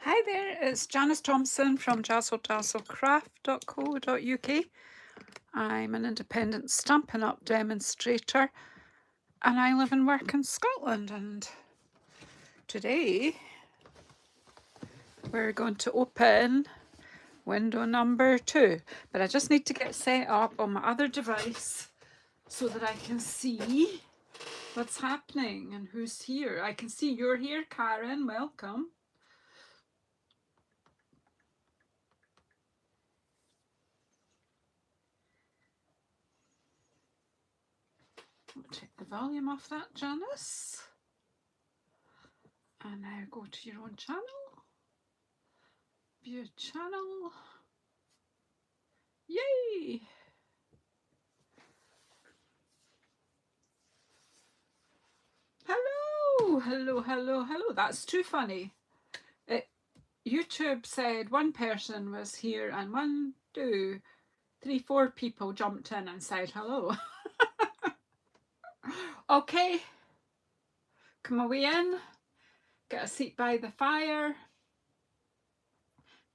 Hi there, it's Janice Thomson from JazzleDazzleCraft.co.uk. I'm an independent Stampin' Up demonstrator and I live and work in Scotland, and today we're going to open window number 2, but I just need to get set up on my other device so that I can see what's happening and who's here. I can see you're here, Karen, welcome. I'll take the volume off that, Janice. And now go to your own channel. View channel. Yay! Hello, hello, hello, hello. That's too funny. YouTube said one person was here and 1, 2, 3, 4 people jumped in and said hello. Okay, come away in, get a seat by the fire,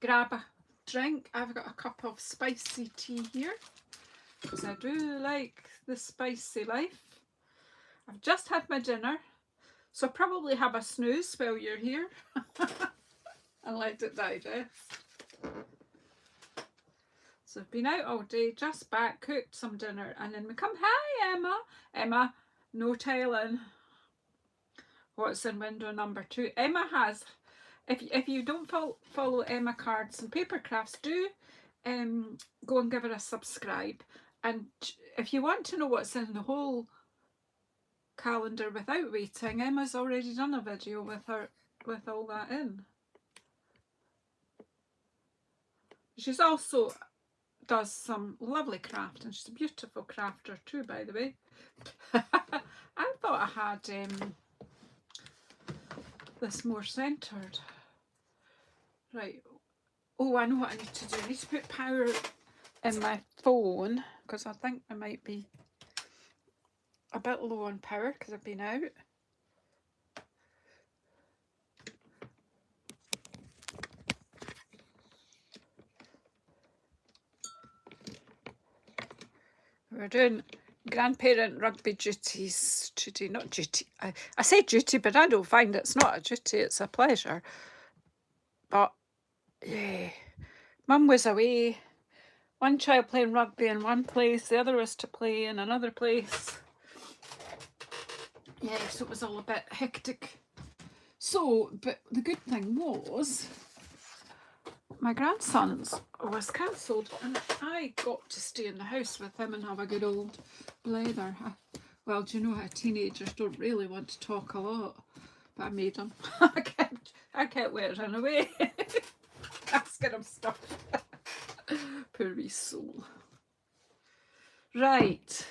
grab a drink. I've got a cup of spicy tea here because I do like the spicy life. I've just had my dinner, so probably have a snooze while you're here and let it digest. So I've been out all day, just back, cooked some dinner, and then we come. Hi, Emma. Emma, no telling what's in window number 2. Emma has, if you don't follow Emma Cards and Paper Crafts, do go and give her a subscribe. And if you want to know what's in the whole calendar without waiting, Emma's already done a video with all that in. She's also does some lovely craft, and she's a beautiful crafter too, by the way. I thought I had this more centered. Right. Oh, I know what I need to do. I need to put power in my phone because I think I might be a bit low on power because I've been out. We're doing grandparent rugby duties today. Not duty. I say duty, but I don't find it's not a duty, it's a pleasure. But yeah, Mum was away. One child playing rugby in one place, the other was to play in another place. Yeah, so it was all a bit hectic. So, but the good thing was my grandson's was cancelled and I got to stay in the house with him and have a good old blather. Well, do you know how teenagers don't really want to talk a lot? But I made him. I kept wearing away, asking him stuff. Poor wee soul. Right.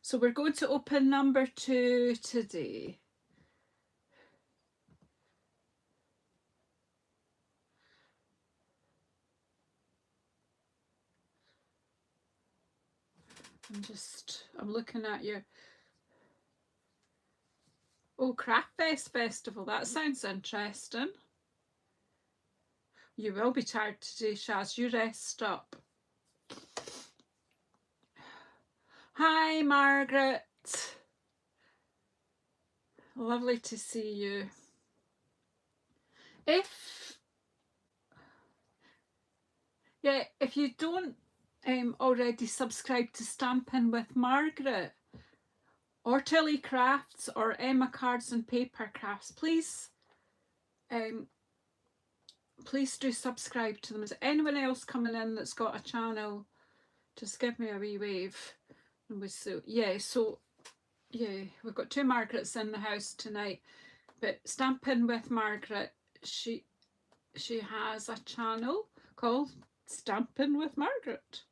So we're going to open number 2 today. I'm looking at you. Oh, Craft Fest Festival. That sounds interesting. You will be tired today, Shaz. You rest up. Hi, Margaret. Lovely to see you. If you don't already subscribe to Stampin' with Margaret or Tilly Crafts or Emma Cards and Paper Crafts, please do subscribe to them. Is anyone else coming in that's got a channel? Just give me a wee wave. And we've got 2 Margarets in the house tonight. But Stampin' with Margaret, she has a channel called Stampin' with Margaret.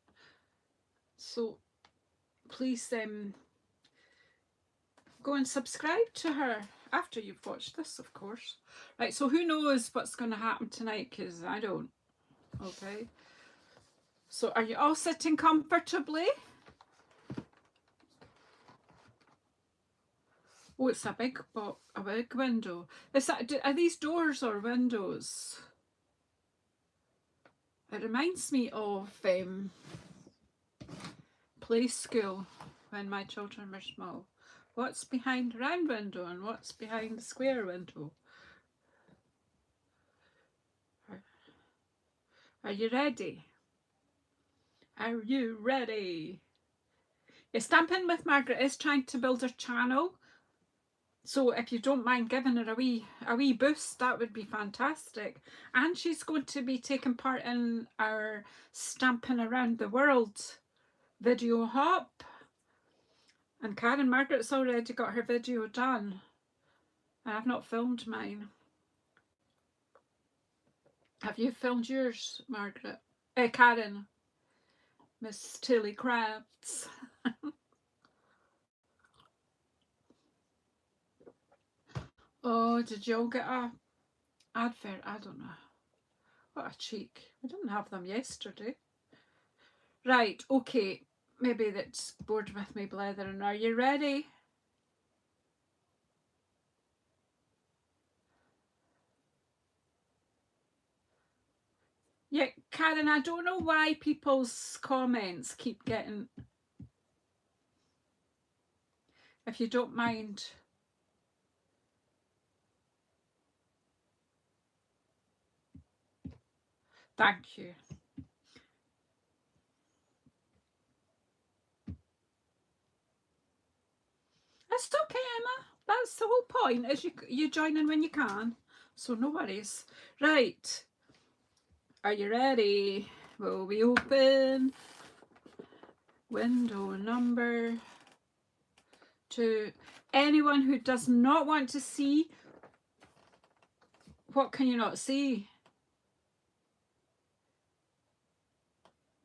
So please go and subscribe to her after you've watched this, of course. Right, so who knows what's going to happen tonight, because I don't. Okay. So are you all sitting comfortably? Oh, it's a big window. Is that, are these doors or windows? It reminds me of play school when my children were small. What's behind the round window and what's behind the square window? Are you ready? Are you ready? Yeah, Stampin' with Margaret is trying to build her channel. So if you don't mind giving her a wee boost, that would be fantastic. And she's going to be taking part in our Stampin' Around the World video hop. And Karen Margaret's already got her video done. I've not filmed mine. Have you filmed yours, Margaret? Karen. Miss Tilly Crafts. Oh, did you all get a advert? I don't know. What a cheek. We didn't have them yesterday. Right, okay. Maybe that's bored with me blethering. Are you ready? Yeah, Karen, I don't know why people's comments keep getting... If you don't mind. Thank you. It's okay, Emma. That's the whole point, is you join in when you can. So no worries. Right. Are you ready? Will we open window number 2? Anyone who does not want to see, what can you not see?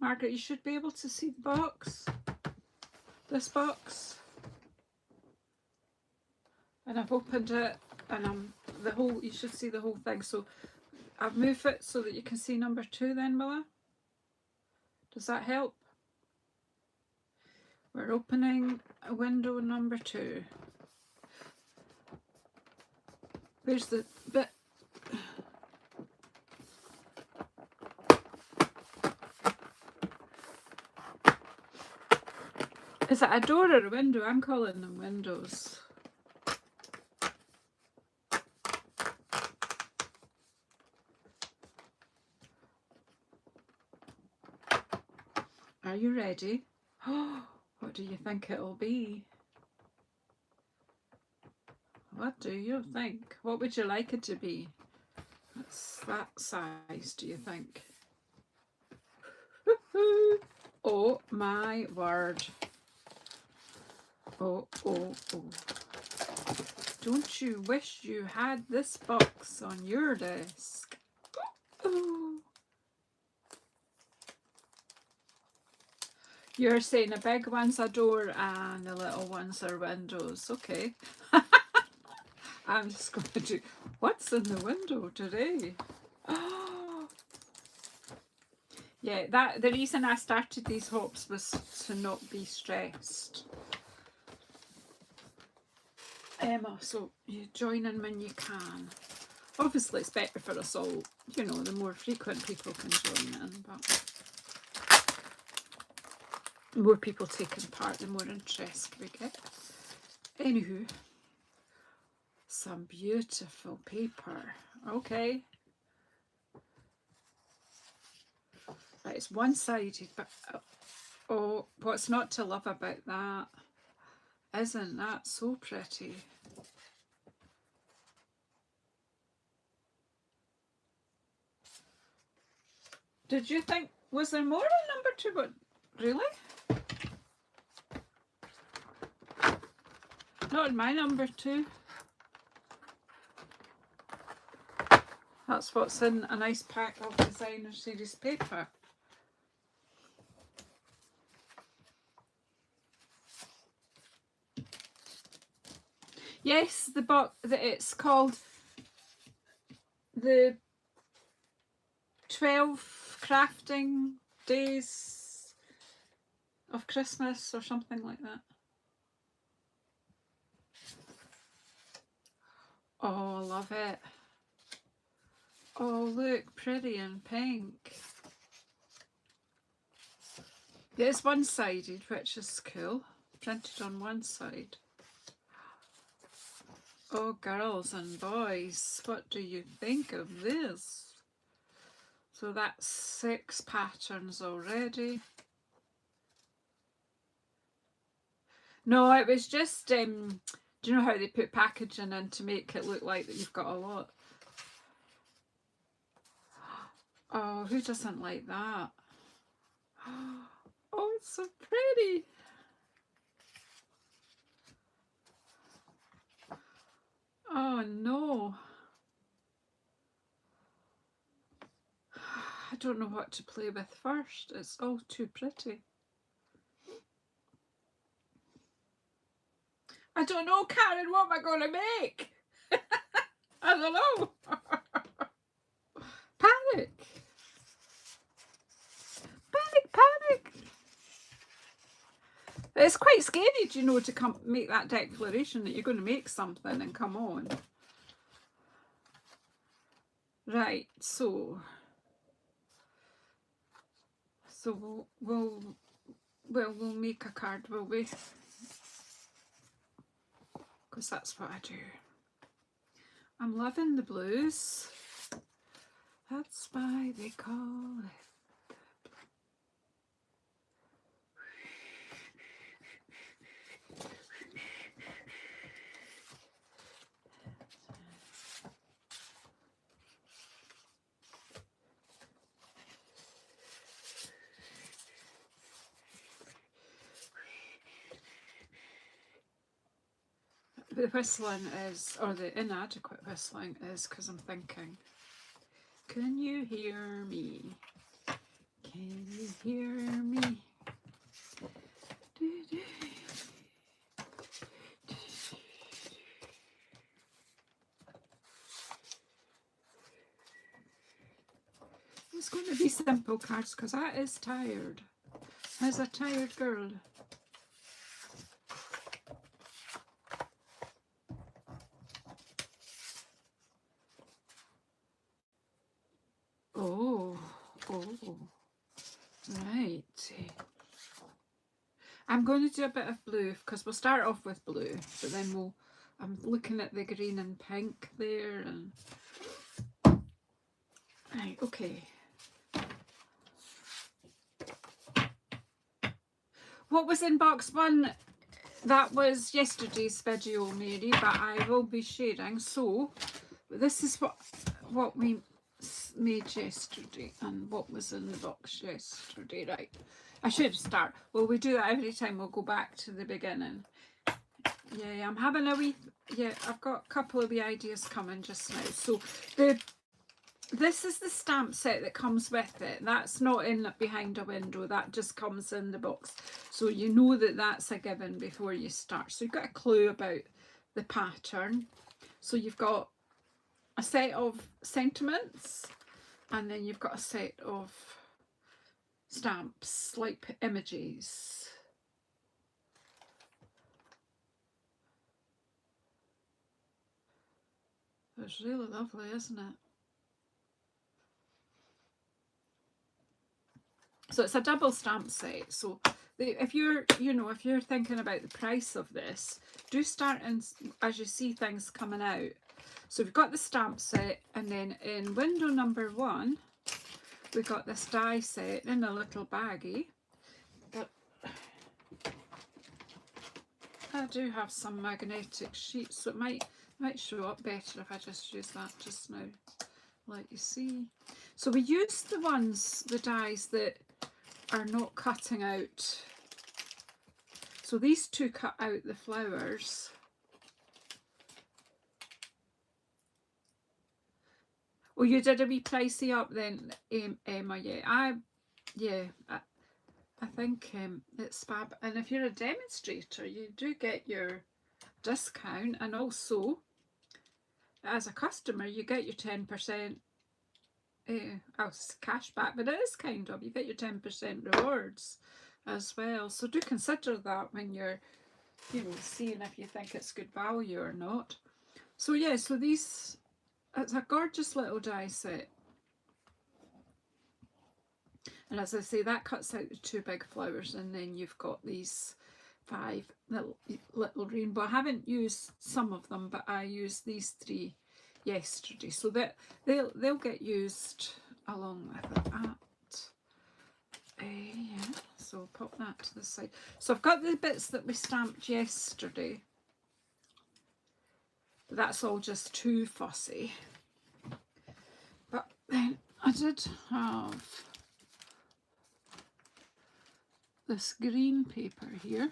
Margaret, you should be able to see the box. This box. And I've opened it, and you should see the whole thing. So I've moved it so that you can see number 2 then, Milla. Does that help? We're opening window number 2. Where's the bit? Is it a door or a window? I'm calling them windows. Are you ready? Oh, what do you think it'll be? What do you think? What would you like it to be? It's that size, do you think? Oh my word. Oh, oh, oh. Don't you wish you had this box on your desk? Oh. You're saying the big one's a door and the little ones are windows. Okay. I'm just going to do, what's in the window today? Oh. Yeah, the reason I started these hops was to not be stressed. Emma, so you join in when you can. Obviously it's better for us all, you know, the more frequent people can join in, but the more people taking part, the more interest we get. Anywho, some beautiful paper. Okay. Right, it's one-sided, but oh, what's not to love about that? Isn't that so pretty? Did you think, was there more in number 2? But really? Not in my number 2. That's what's in a nice pack of designer series paper. Yes, the box, it's called the 12 crafting days of Christmas or something like that. love it. Oh, look, pretty and pink. It's one-sided, which is cool. Printed on one side. Oh, girls and boys, what do you think of this? So that's 6 patterns already. No, it was just, do you know how they put packaging in to make it look like that you've got a lot? Oh, who doesn't like that? Oh, it's so pretty. Oh, no. I don't know what to play with first. It's all too pretty. I don't know, Karen, what am I going to make? I don't know. Panic. Panic, panic. It's quite scary, you know, to make that declaration that you're going to make something and come on. Right, so we'll make a card, will we? Because that's what I do. I'm loving the blues. That's why they call it. The whistling is, or the inadequate whistling is because I'm thinking, can you hear me? Can you hear me? It's going to be simple cards because that is tired. As a tired girl. Oh, right. I'm going to do a bit of blue because we'll start off with blue, but then I'm looking at the green and pink there. And right, okay. What was in box 1? That was yesterday's video, Mary, but I will be sharing. So this is what we made yesterday and what was in the box yesterday. Right, I should start. Well, we do that every time. We'll go back to the beginning. Yeah, I'm having a wee, I've got a couple of wee ideas coming just now. So this is the stamp set that comes with it. That's not in behind a window. That just comes in the box. So you know that that's a given before you start. So you've got a clue about the pattern. So you've got a set of sentiments, and then you've got a set of stamps, like images. It's really lovely, isn't it? So it's a double stamp set. So if you're thinking about the price of this, do start as you see things coming out. So we've got the stamp set, and then in window number 1, we've got this die set in a little baggie. But I do have some magnetic sheets, so it might show up better if I just use that just now, like you see. So we use the dies that are not cutting out. So these two cut out the flowers. Oh, you did a wee pricey up then, Emma. Yeah, I think it's fab. And if you're a demonstrator, you do get your discount, and also as a customer, you get your 10%. Cash back, but it is kind of, you get your 10% rewards as well. So do consider that when you're, seeing if you think it's good value or not. So yeah, so these, it's a gorgeous little die set. And as I say, that cuts out the 2 big flowers, and then you've got these 5 little rainbow. I haven't used some of them, but I used these 3 yesterday, so that they'll get used along with it. Yeah, so pop that to the side. So I've got the bits that we stamped yesterday, but that's all just too fussy. But then I did have this green paper here,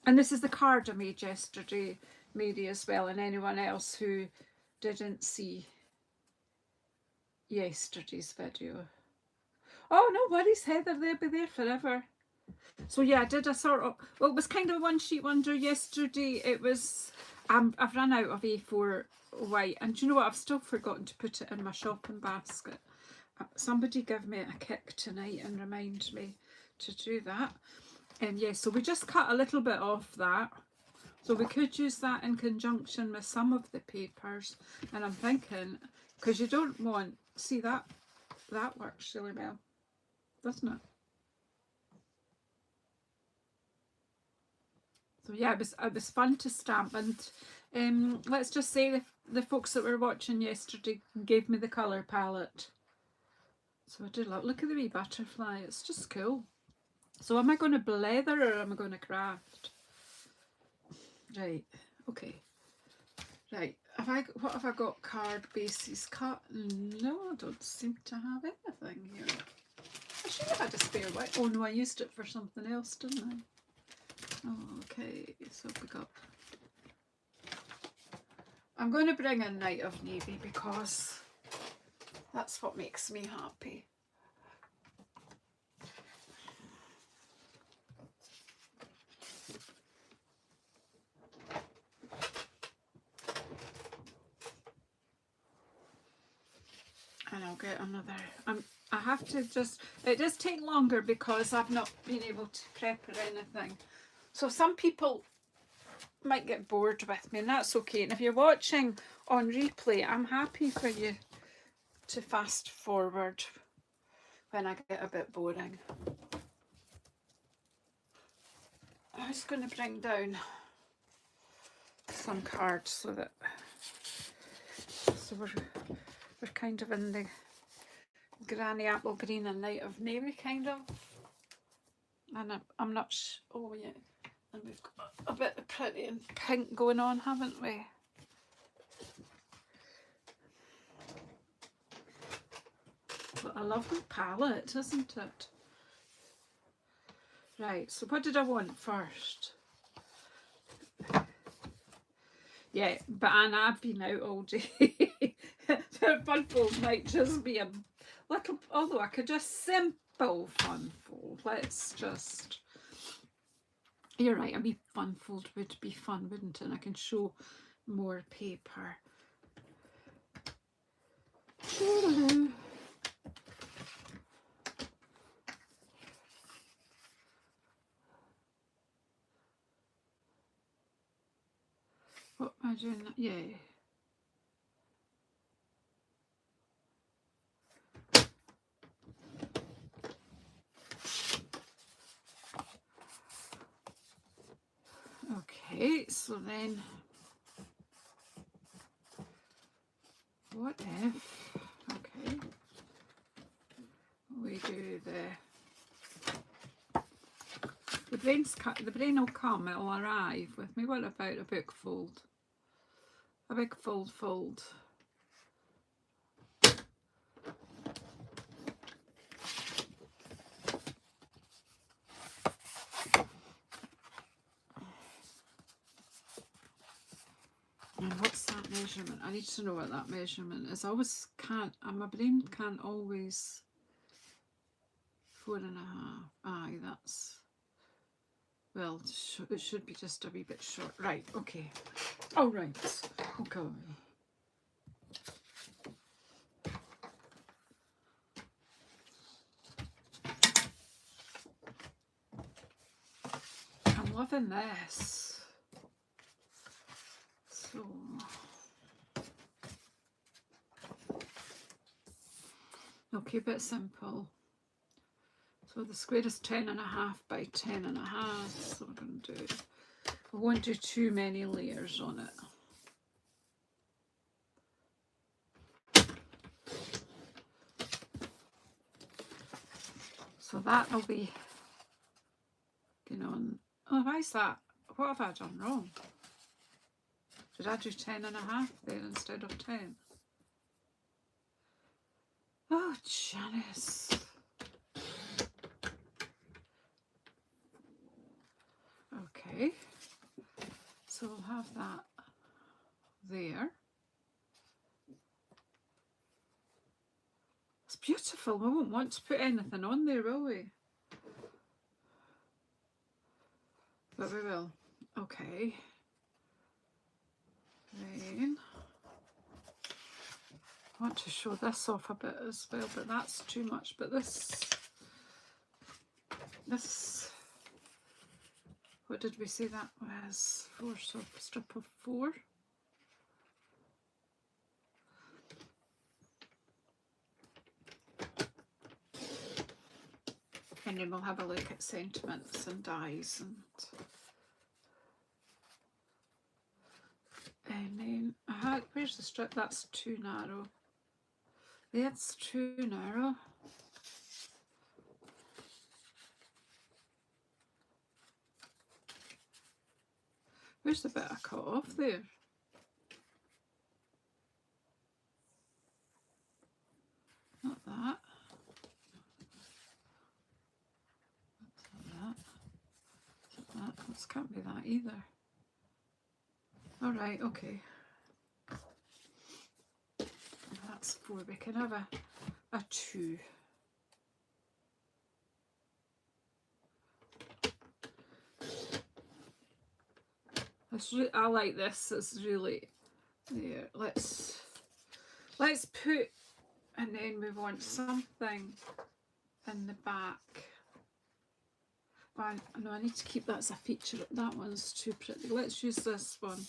and this is the card I made yesterday, Mary as well, and anyone else who didn't see yesterday's video. Oh, no worries, Heather, they'll be there forever. So yeah, I did a sort of, well, it was kind of a one sheet wonder yesterday. It was, I've run out of A4 white, and do you know what, I've still forgotten to put it in my shopping basket. Somebody give me a kick tonight and remind me to do that. And yeah, so we just cut a little bit off that. So we could use that in conjunction with some of the papers. And I'm thinking, because you don't want, see that works really well, doesn't it? So yeah, it was fun to stamp, and let's just say the folks that were watching yesterday gave me the colour palette. So I did look at the wee butterfly, it's just cool. So am I going to blether or am I going to craft? Right, okay. Right, what have I got card bases cut? No, I don't seem to have anything here. I should have had a spare white. Oh no, I used it for something else, didn't I? Okay, so we got, I'm going to bring in Night of Navy because that's what makes me happy. And I'll get another, I have to just, it does take longer because I've not been able to prep or anything. So some people might get bored with me, and that's okay. And if you're watching on replay, I'm happy for you to fast forward when I get a bit boring. I'm just going to bring down some cards so we're kind of in the Granny Apple Green and Night of Navy kind of. And I'm not oh yeah, and we've got a bit of pretty and pink going on, haven't we? But a lovely palette, isn't it? Right, so what did I want first? Yeah, but Anna, I've been out all day. The fun fold might just be a little, although I could just simple fun fold. Let's just, you're right, a wee fun fold would be fun, wouldn't it? And I can show more paper. What am I doing? Yeah. Okay, so then what if, okay, we do the brain will come, it'll arrive with me. What about a book fold? A big fold. And what's that measurement? I need to know what that measurement is. I always can't, my brain can't always, 4.5. Aye, that's, well, it should be just a wee bit short. Right, okay. Oh, right. Okay. I'm loving this. So I'll keep it simple. So the square is 10.5 by 10.5. So we're going to do, we won't do too many layers on it. So that'll be going on. Oh, why is that? What have I done wrong? Did I do 10.5 there instead of 10? Oh, Janice. Okay. So we'll have that there. It's beautiful. We won't want to put anything on there, will we? But we will. Okay. Then I want to show this off a bit as well, but that's too much. But this, what did we say that was? 4, so strip of 4. And then we'll have a look at sentiments and dies and then where's the strip? That's too narrow. That's too narrow. Where's the bit I cut off there? Not that. Not that. This can't be that either. All right, okay. That's 4. We can have a 2. I like this. It's really there. Let's put, and then we want something in the back. No, I need to keep that as a feature. That one's too pretty. Let's use this one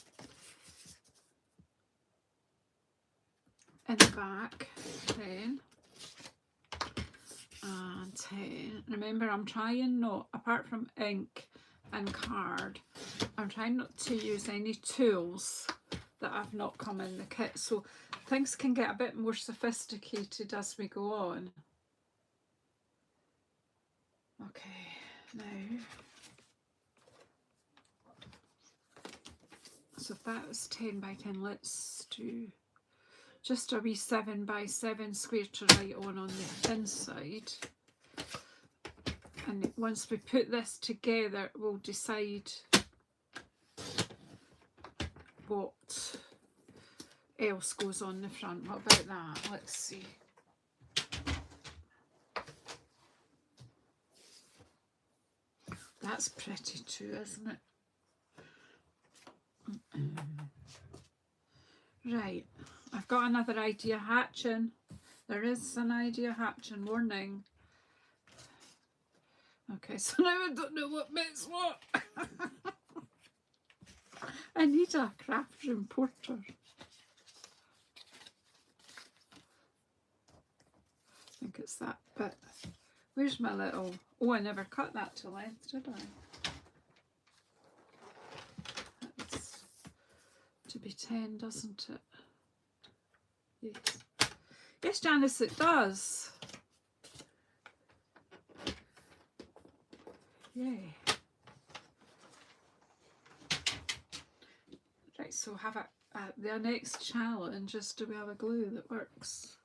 in the back. 10 and 10. Remember, I'm trying not, apart from ink and card, I'm trying not to use any tools that have not come in the kit, so things can get a bit more sophisticated as we go on. Okay, now, so if that was 10 by 10, let's do just a wee 7 by 7 square to write on the inside. And once we put this together, we'll decide what else goes on the front. What about that? Let's see. That's pretty too, isn't it? Right, I've got another idea hatching. There is an idea hatching, warning. Okay, so now I don't know what makes what. I need a craft room porter. I think it's that bit. Where's my little... Oh, I never cut that to length, did I? That's to be 10, doesn't it? Yes. Yes, Janice, it does. Yay. Right, so have the next challenge is, do we have a glue that works?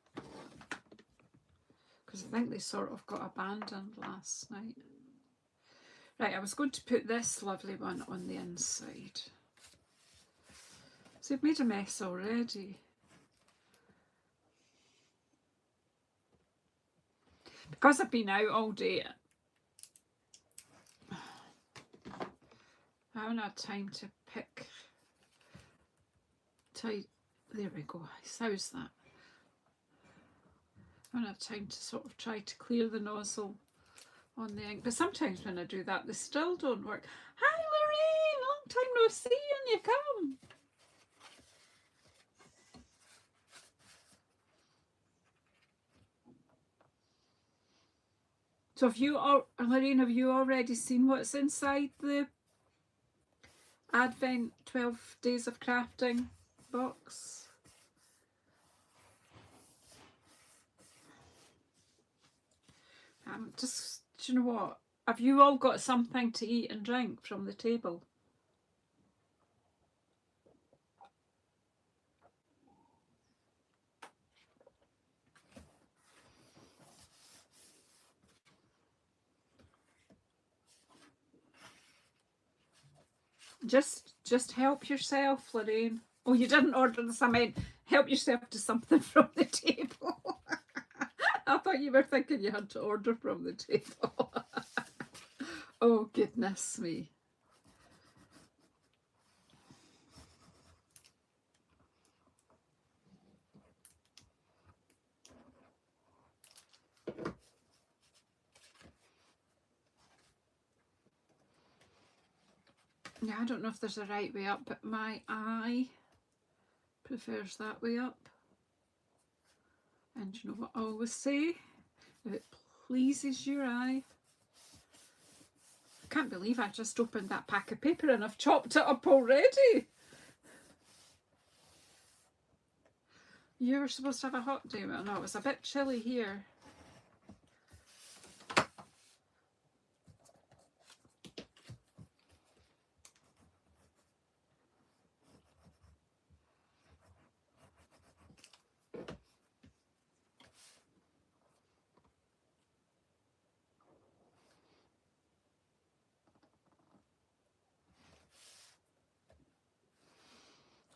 Because I think they sort of got abandoned last night. Right, I was going to put this lovely one on the inside. So I've made a mess already. Because I've been out all day, I haven't had time to pick. There we go. How's that? I haven't had time to sort of try to clear the nozzle on the ink. But sometimes when I do that, they still don't work. Hi, Lorraine! Long time no see, and you come. So have you, Lorraine, have you already seen what's inside the Advent 12 Days of Crafting box? Just, do you know what? Have you all got something to eat and drink from the table? Just help yourself, Lorraine. Oh, you didn't order this. I meant help yourself to something from the table. I thought you were thinking you had to order from the table. Oh, goodness me. Yeah, I don't know if there's a right way up, but my eye prefers that way up. And you know what I always say? If it pleases your eye. I can't believe I just opened that pack of paper and I've chopped it up already. You were supposed to have a hot day. Well, no, it was a bit chilly here.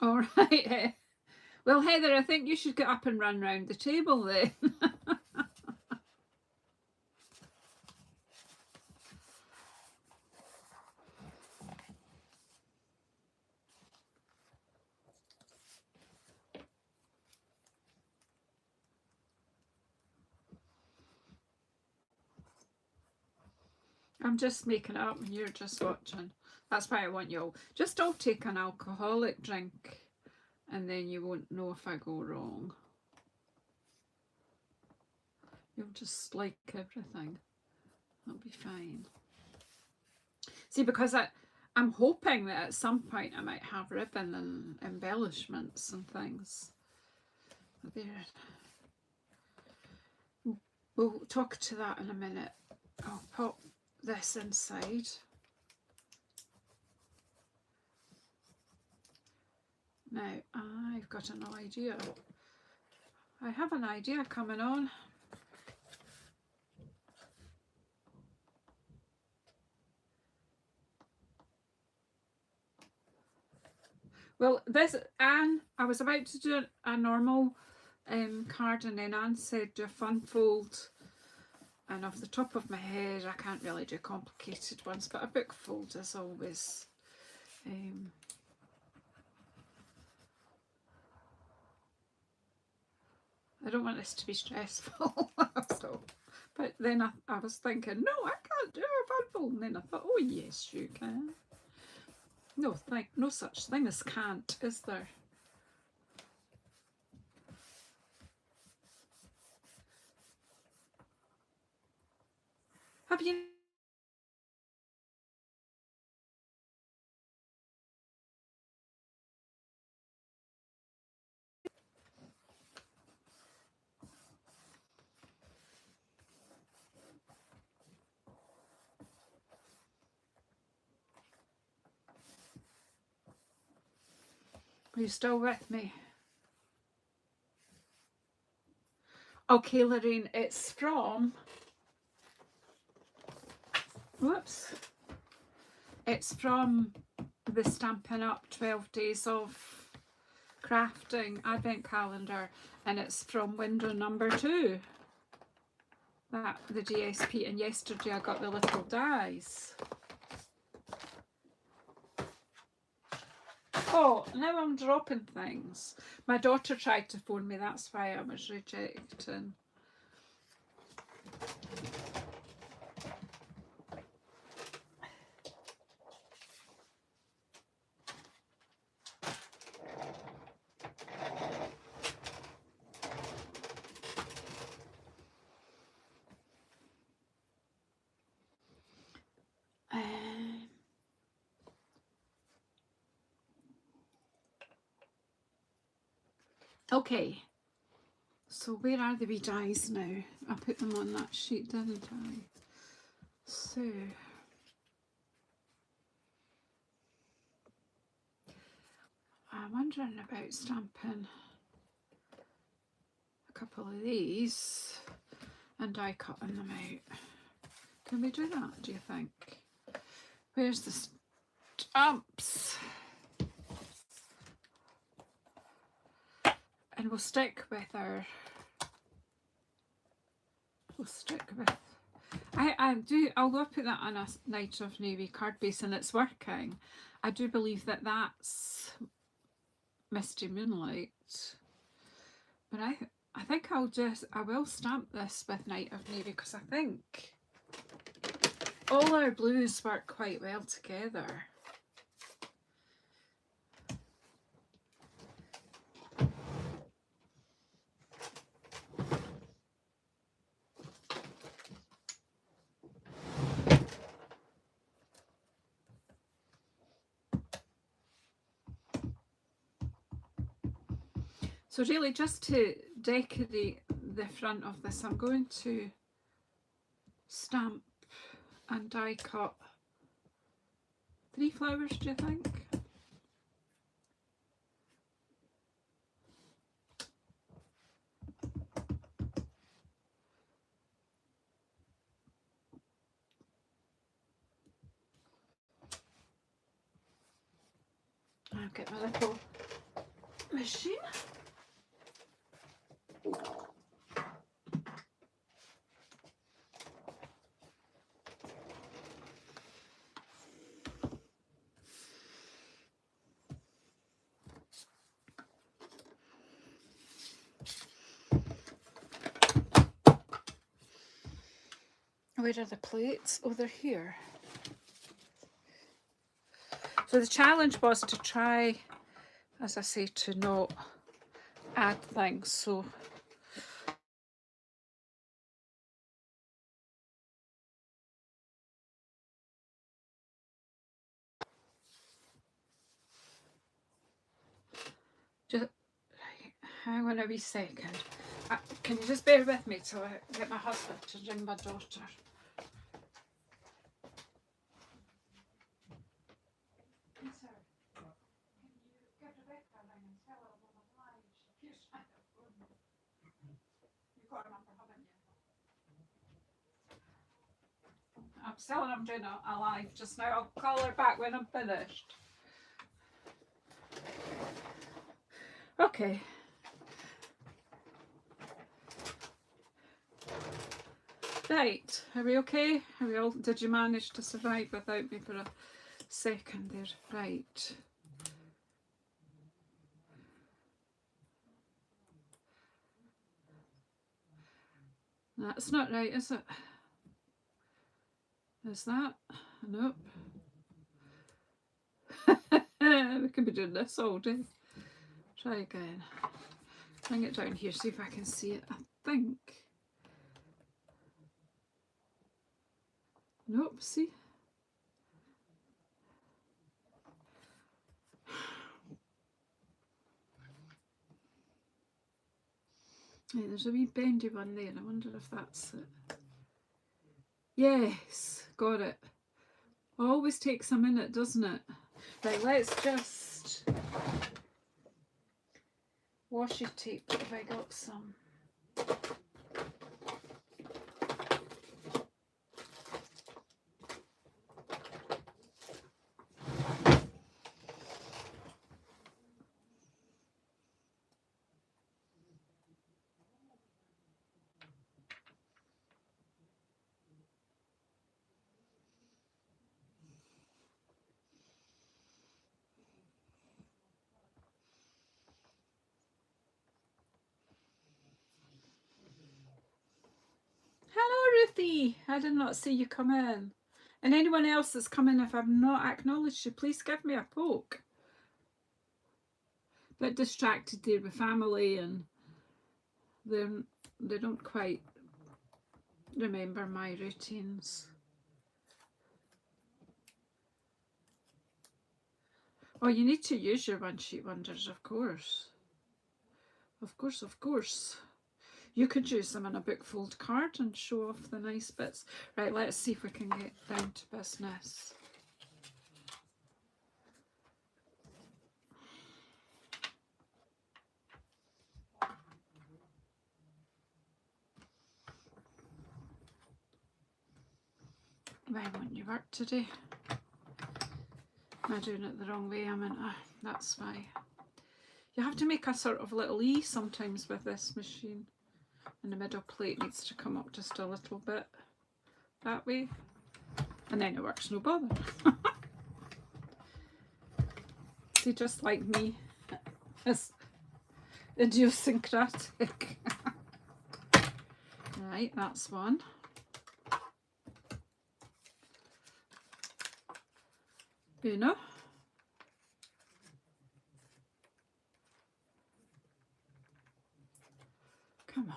All right. Well, Heather, I think you should get up and run round the table then. I'm just making it up and you're just watching. That's why I want you all. Just all take an alcoholic drink and then you won't know if I go wrong. You'll just like everything. That'll be fine. See, because I'm hoping that at some point I might have ribbon and embellishments and things. There. We'll talk to that in a minute. I'll pop this inside. Now, I've got an idea. I have an idea coming on. Well, this, Anne, I was about to do a normal card and then Anne said do a fun fold. And off the top of my head, I can't really do complicated ones, but a book fold is always... I don't want this to be stressful. So, but then I was thinking, no, I can't do a fun fold. And then I thought, oh yes, you can. No such thing as can't, is there? Have you? Are you still with me? Okay, Lorraine, it's from... Whoops. It's from the Stampin' Up 12 Days of Crafting Advent Calendar, and it's from window number 2. The GSP, and yesterday I got the little dies. Oh, now I'm dropping things. My daughter tried to phone me, that's why I was rejecting. Okay, so where are the wee dies now? I put them on that sheet, didn't I? So I'm wondering about stamping a couple of these and die cutting them out. Can we do that, do you think? Where's the stamps? And we'll stick with our, although I put that on a Night of Navy card base and it's working, I do believe that that's Misty Moonlight. But I think I will stamp this with Night of Navy because I think all our blues work quite well together. So really, just to decorate the front of this, I'm going to stamp and die cut 3 flowers, do you think? I'll get my little machine. Where are the plates? Oh, they're here. So the challenge was to try, as I say, to not add things. So just hang on a wee second. Can you just bear with me till I get my husband to ring my daughter? Yes, sir. Can you give Rebecca a ring and tell her I'm obliged? Here's my phone. You've got her number, haven't you? I'm telling I'm doing a live just now. I'll call her back when I'm finished. Okay. Right, are we okay? Are we all, did you manage to survive without me for a second there? Right. That's not right, is it? Is that? Nope. We could be doing this all day. Try again. Bring it down here, see if I can see it. I think. Nope, see? Right, there's a wee bendy one there. I wonder if that's it. Yes, got it. Always takes a minute, doesn't it? Right, let's just washi tape. Have I got some? Hello, Ruthie. I did not see you come in. And anyone else that's come in, if I've not acknowledged you, please give me a poke. Bit distracted there with family, and they don't quite remember my routines. Oh, you need to use your one sheet wonders, of course. Of course, of course. You could use them in a bookfold card and show off the nice bits. Right, let's see if we can get down to business. Why won't you work today? Am I doing it the wrong way? That's why. You have to make a sort of little E sometimes with this machine. And the middle plate needs to come up just a little bit that way. And then it works, no bother. See, just like me. It's idiosyncratic. Right, that's one. Uno. Come on.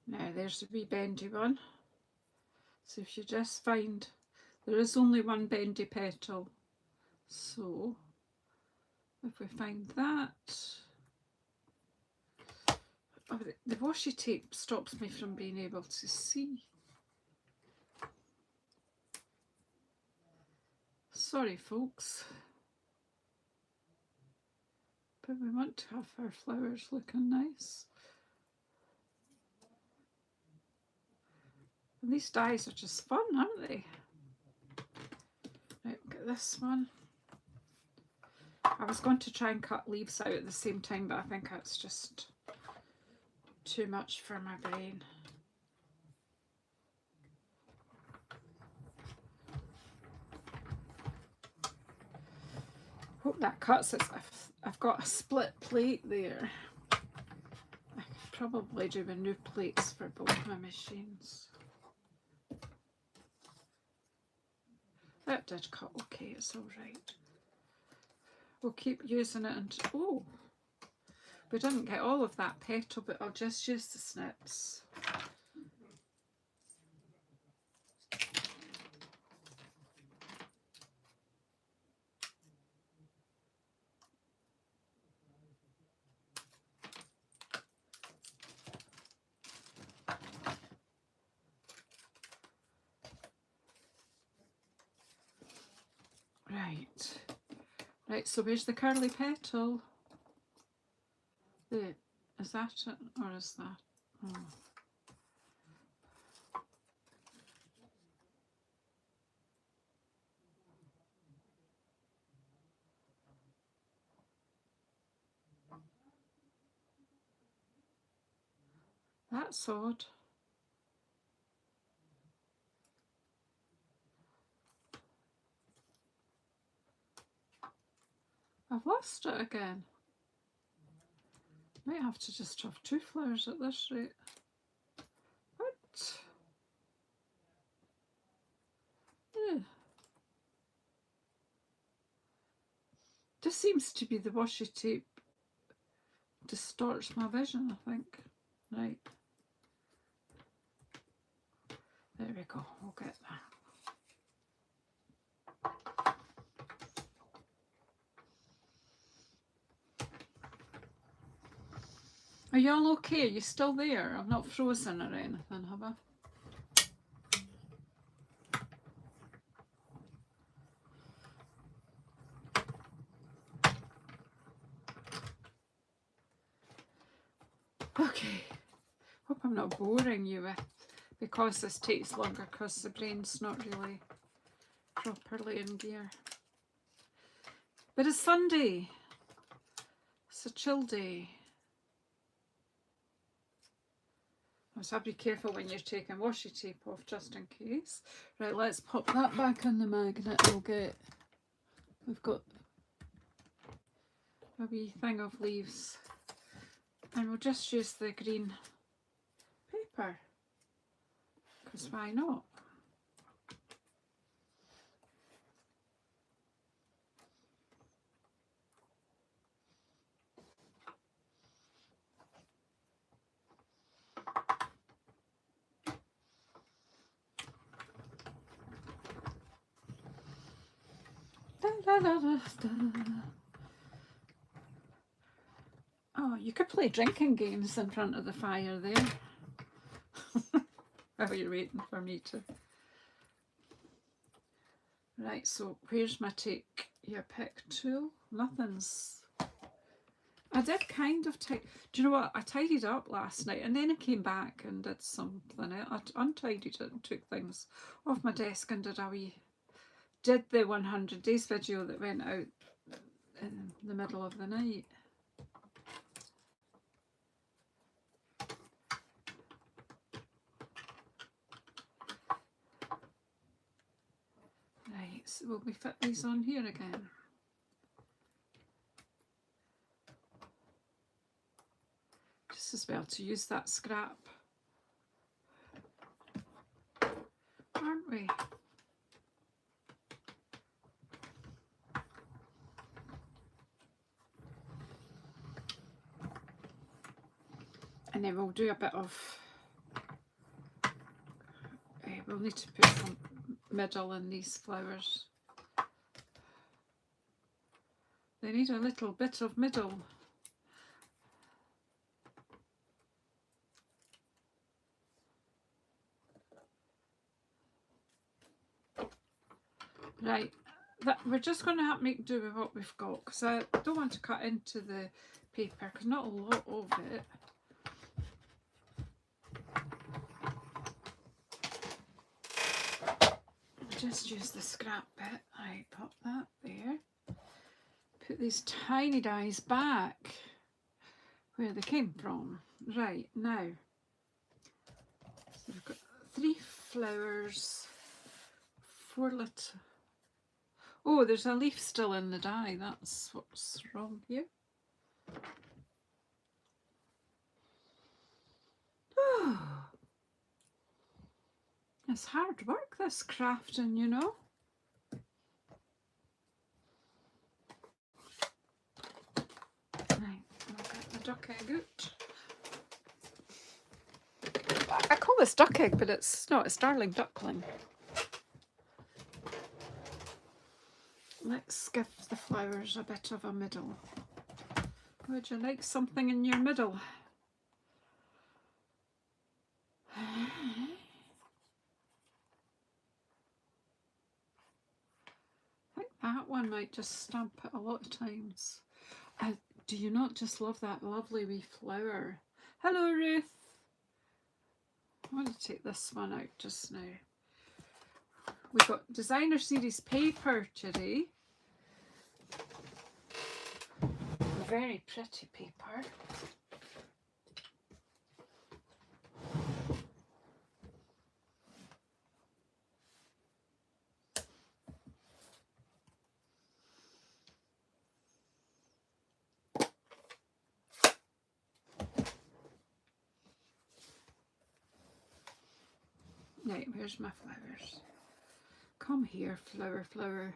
Now there's the wee bendy one. So if you just find, there is only one bendy petal. So if we find that, oh, the washi tape stops me from being able to see. Sorry folks. But we want to have our flowers looking nice. And these dies are just fun, aren't they? Right, look at this one. I was going to try and cut leaves out at the same time, but I think that's just too much for my brain. Hope that cuts it. I've got a split plate there. I could probably do with new plates for both my machines. That did cut okay, it's all right. We'll keep using it and oh, we didn't get all of that petal, but I'll just use the snips. Right, so where's the curly petal? There, is that it, or is that? Oh. That's odd. I've lost it again. Might have to just have two flowers at this rate. What? Yeah. This seems to be the washi tape distorts my vision, I think. Right. There we go, we'll get that. Are y'all okay? Are you still there? I've not frozen or anything, have I? Okay. Hope I'm not boring you with, because this takes longer because the brain's not really properly in gear. But it's Sunday. It's a chill day. So be careful when you're taking washi tape off, just in case. Right, let's pop that back in the magnet. We've got a wee thing of leaves, and we'll just use the green paper, because why not? Da, da, da, da, da. Oh, you could play drinking games in front of the fire there. While you're waiting for me to. Right, so where's my take your pick tool? Nothing's. I did kind of do you know what? I tidied up last night and then I came back and did something. I untidied it and took things off my desk and did the 100 days video that went out in the middle of the night. Right, so will we fit these on here again? Just as well to use that scrap, aren't we? And then we'll do a bit of, we'll need to put some middle in these flowers. They need a little bit of middle. Right, we're just going to have to make do with what we've got because I don't want to cut into the paper because not a lot of it. Just use the scrap bit. I pop that there. Put these tiny dies back where they came from. Right, now, so we've got 3 flowers, 4 little. Oh, there's a leaf still in the die. That's what's wrong here. Oh, it's hard work, this crafting, you know. Right, I'll get the duck egg out. I call this duck egg, but it's not, it's darling duckling. Let's give the flowers a bit of a middle. Would you like something in your middle? I think that one might just stamp it a lot of times. Do you not just love that lovely wee flower? Hello, Ruth. I want to take this one out just now. We've got designer series paper today. Very pretty paper. Right, where's my flowers? Come here, flower, flower.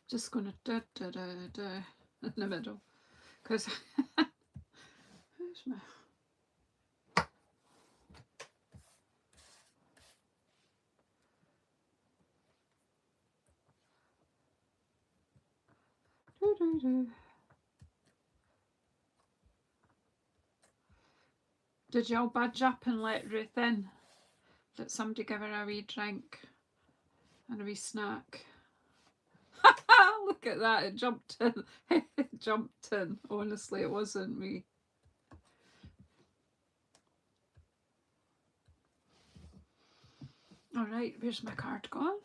Just gonna da da da da in the middle, because where's my? Do, do, do. Did y'all budge up and let Ruth in? Did somebody give her a wee drink and a wee snack? Look at that, it jumped in. It jumped in. Honestly, it wasn't me. All right, where's my card gone?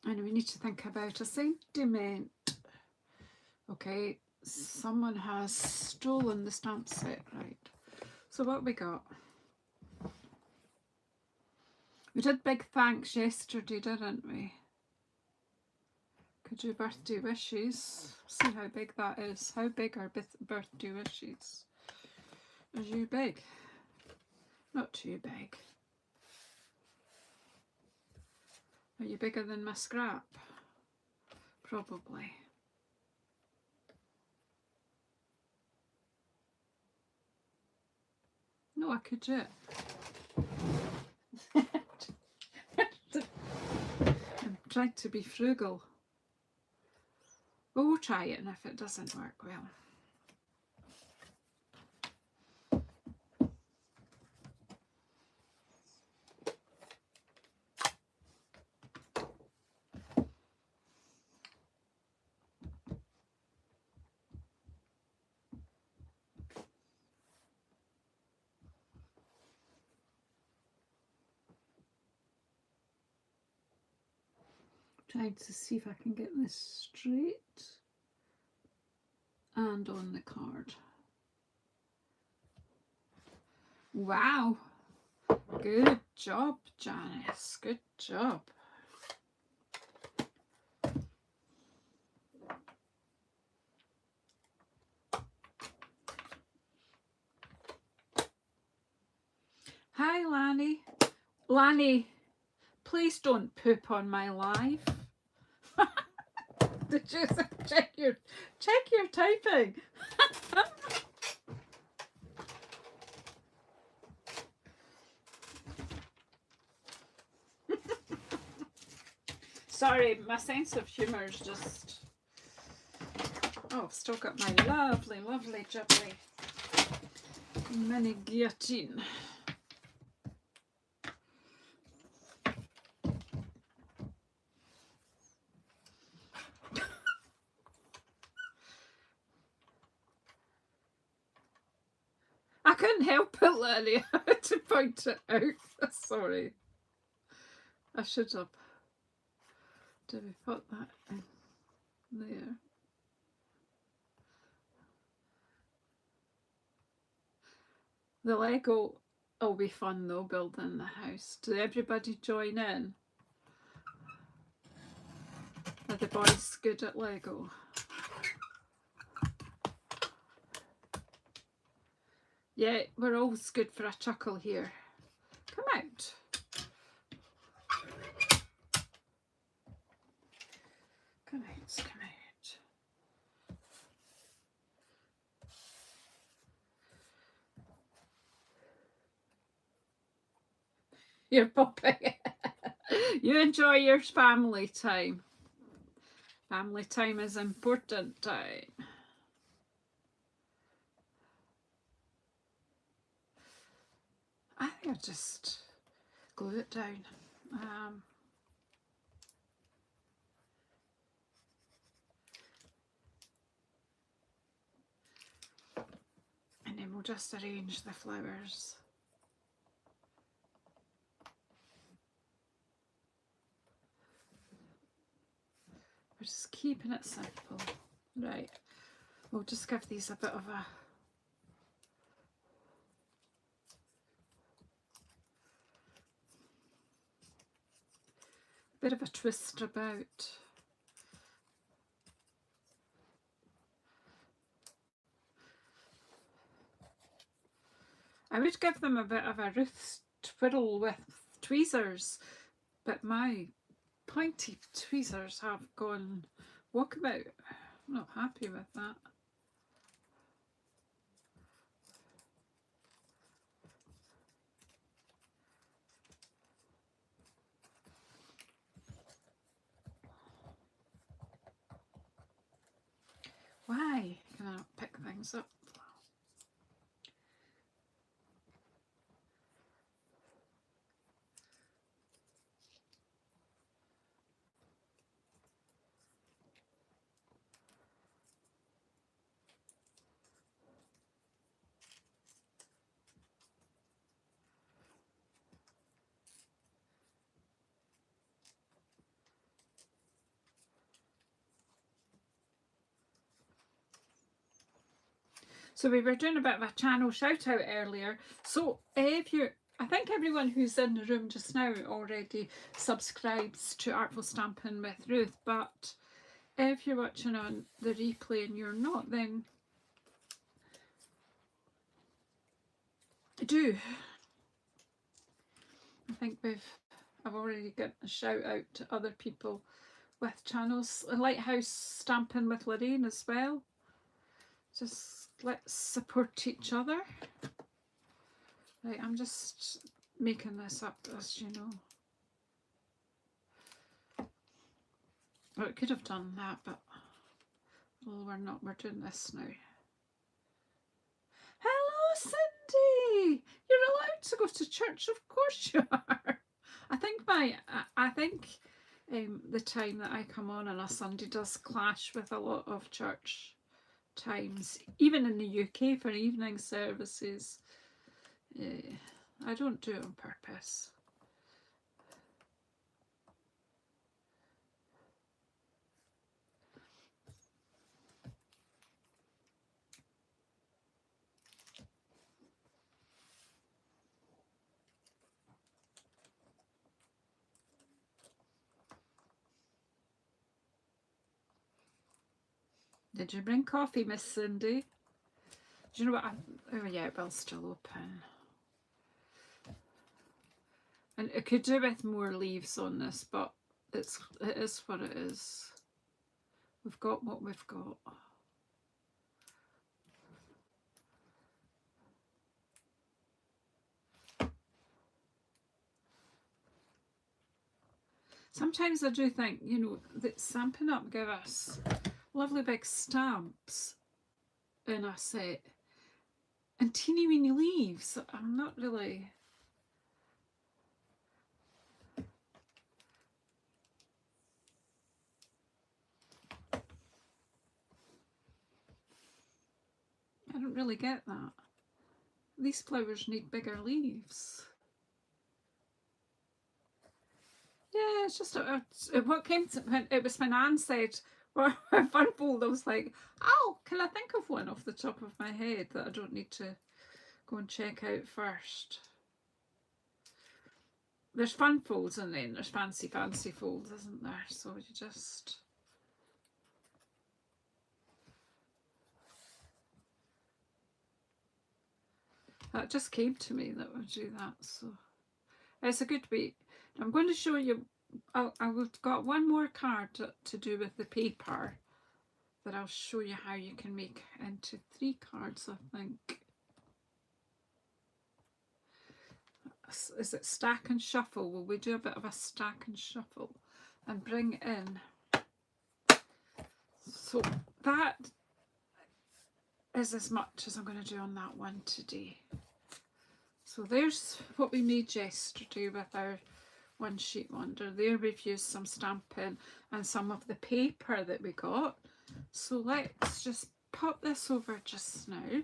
And we need to think about a sentiment. Okay, someone has stolen the stamp set, right? So what we got? We did big thanks yesterday, didn't we? Could do birthday wishes. See how big that is. How big are birthday wishes? Are you big? Not too big. Are you bigger than my scrap? Probably. No, I could do it. tried to be frugal. But we'll try it, and if it doesn't work, well. Trying to see if I can get this straight and on the card. Wow, good job, Janice, good job. Hi, Lanny. Lanny, please don't poop on my live. Did you check your typing? Sorry, my sense of humour is just... Oh, I've still got my lovely, lovely jubbly mini guillotine. I couldn't help it, Lenny. I had to point it out. Sorry. I should have. Did we put that in there? The Lego will be fun though, building the house. Did everybody join in? Are the boys good at Lego? Yeah, we're always good for a chuckle here. Come out. Come out, come out. You're popping. You enjoy your family time. Family time is important time. I think I'll just glue it down. And then we'll just arrange the flowers. We're just keeping it simple. Right. We'll just give these a bit of a twist about. I would give them a bit of a Ruth twiddle with tweezers, but my pointy tweezers have gone walkabout. I'm not happy with that. Why can I not pick things up? So we were doing a bit of a channel shout out earlier. So if you're, I think everyone who's in the room just now already subscribes to Artful Stampin' with Ruth, but if you're watching on the replay and you're not, then do. I think I've already got a shout out to other people with channels. Lighthouse Stampin' with Lorraine as well. Just let's support each other. Right, I'm just making this up, as you know. Well, it could have done that, but well, we're not. We're doing this now. Hello, Cindy. You're allowed to go to church. Of course you are. I think the time that I come on a Sunday does clash with a lot of church times, even in the UK for evening services. I don't do it on purpose. Did you bring coffee, Miss Cindy? Do you know what? Oh yeah, it will still open. And it could do with more leaves on this, but it is what it is. We've got what we've got. Sometimes I do think, you know, that Stampin' Up give us lovely big stamps in a set and teeny weeny leaves. I'm not really... I don't really get that. These flowers need bigger leaves. Yeah, it's just what came to it was when Anne said, well, Funfold, I was like, oh, can I think of one off the top of my head that I don't need to go and check out first? There's fun folds and then there's fancy folds, isn't there? So you just... That just came to me that would do that, so it's a good way. I'm going to show you, I've got one more card to do with the paper that I'll show you how you can make into 3 cards, I think. Is it stack and shuffle? Will we do a bit of a stack and shuffle and bring in? So that is as much as I'm going to do on that one today. So there's what we made yesterday with our one sheet wonder. There we've used some Stampin' and some of the paper that we got. So let's just pop this over just now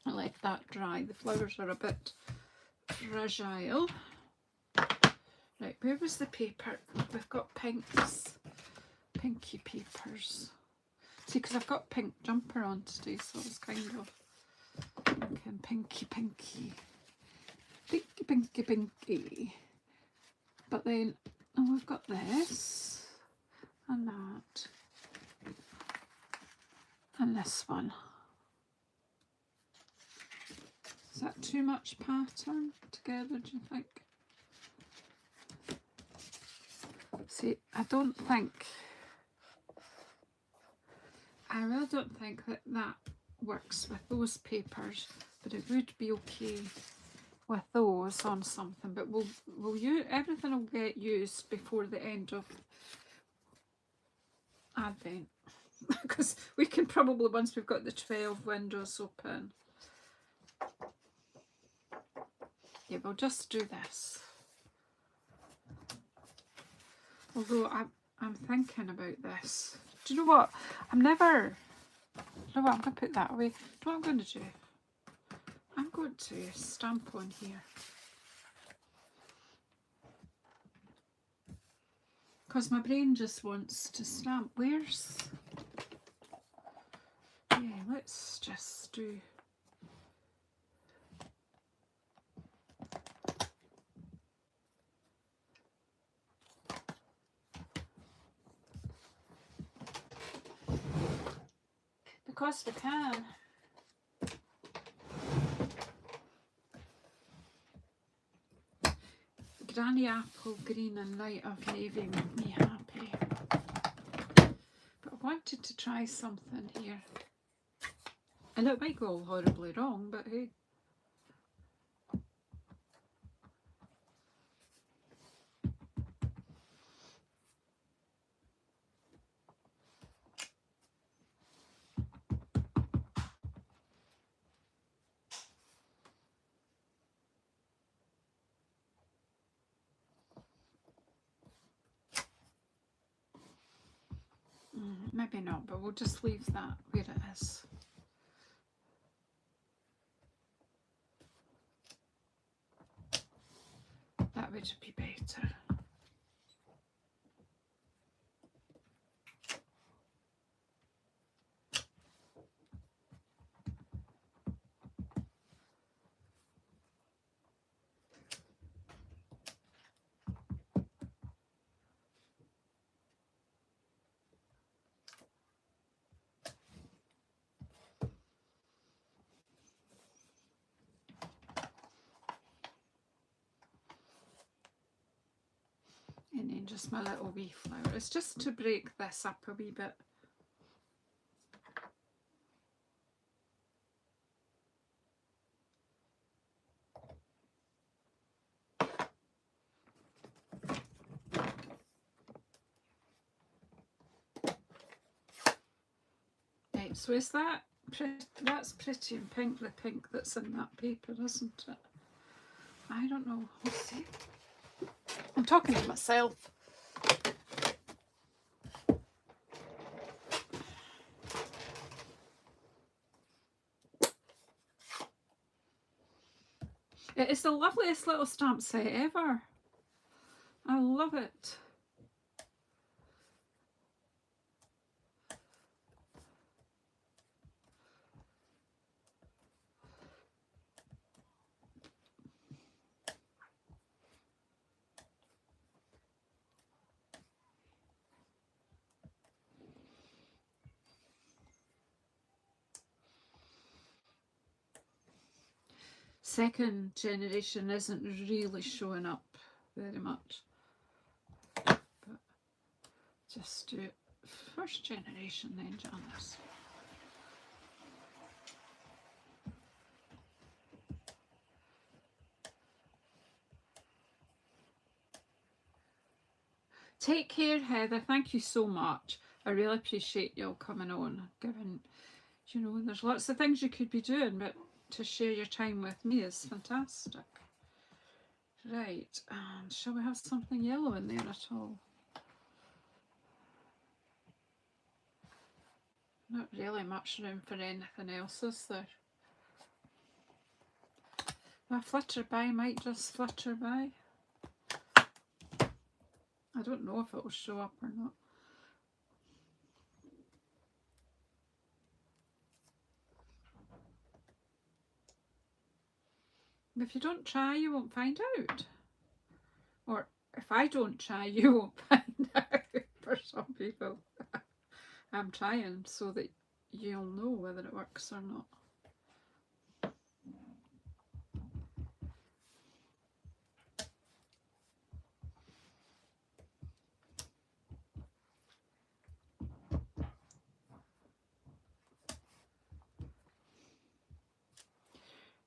and let that dry. The flowers are a bit fragile. Right, where was the paper? We've got pinks, pinky papers. See, because I've got pink jumper on today, so it's kind of pinky, pinky, pinky, pinky, pinky. But then, oh, we've got this and that and this one. Is that too much pattern together, do you think? See, I really don't think that works with those papers, but it would be okay with those on something. But everything will get used before the end of Advent, because we can probably, once we've got the 12 windows open. Yeah, we'll just do this. Although I'm thinking about this. Do you know what? You know what? I'm going to put that away. Do you know what I'm going to do? I'm going to stamp on here. Because my brain just wants to stamp. Where's... Yeah, let's just do... Because we can. Granny apple green and light of navy make me happy. But I wanted to try something here. And it might go all horribly wrong, but hey. maybe not, but we'll just leave that where it is. That would be better. And then just my little wee flower. It's just to break this up a wee bit. Right, so is that pretty? That's pretty and pink, the pink that's in that paper, isn't it? I don't know. Let's see. I'm talking to myself. It is the loveliest little stamp set ever. I love it. Second generation isn't really showing up very much, but just do it. First generation then, Janice. Take care, Heather. Thank you so much. I really appreciate you all coming on, given, you know, there's lots of things you could be doing, but to share your time with me is fantastic. Right, and shall we have something yellow in there at all? Not really much room for anything else, is there? My flitter by might just flitter by. I don't know if it will show up or not. If you don't try, you won't find out. Or if I don't try, you won't find out for some people. I'm trying so that you'll know whether it works or not.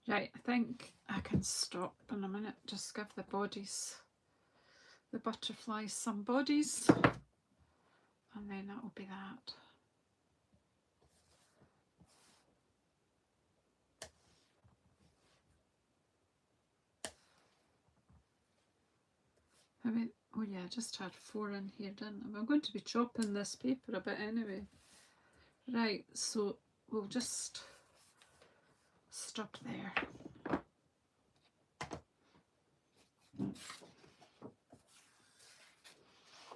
Right, I think I can stop in a minute. Just give the bodies, the butterflies, some bodies, and then that will be that. I mean, oh yeah, I just had 4 in here, didn't I? I'm going to be chopping this paper a bit anyway. Right, so we'll just stop there.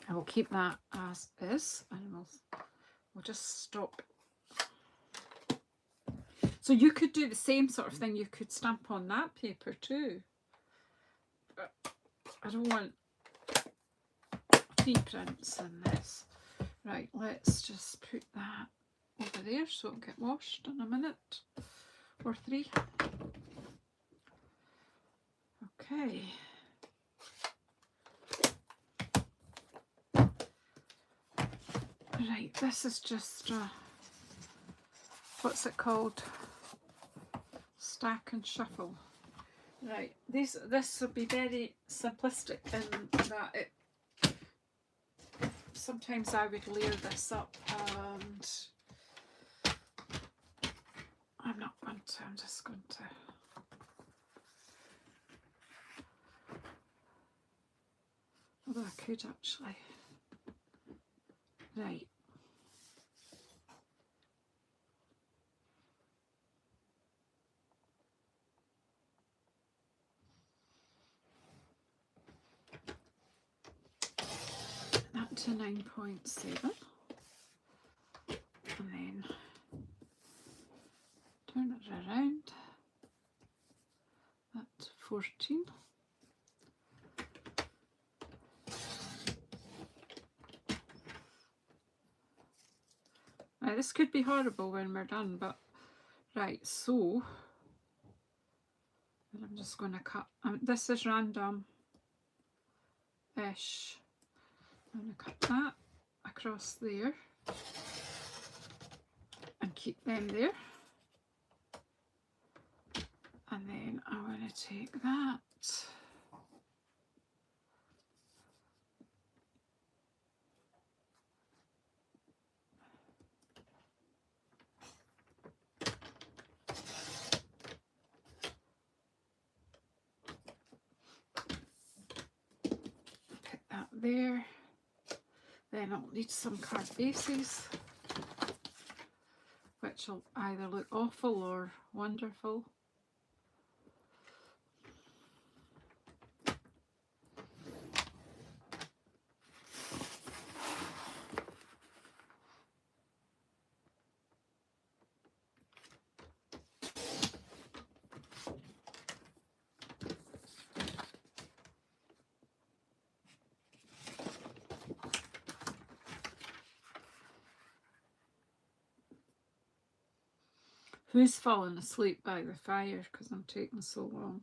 I will keep that as is, and we'll just stop. So you could do the same sort of thing. You could stamp on that paper too. But I don't want 3 prints in this. Right, let's just put that over there so it'll get washed in a minute or 3. Okay. Right, this is just what's it called? Stack and shuffle. Right, this will be very simplistic in that it sometimes I would layer this up, and I'm not going to, I'm just going to although I could actually. Right. to 9.7 and then turn it around at 14. Now this could be horrible when we're done, but right, so I'm just going to cut, this is random-ish. I'm going to cut that across there and keep them there. And then I'm going to take that put that there. Then I'll need some card bases, which will either look awful or wonderful. Who's fallen asleep by the fire because I'm taking so long?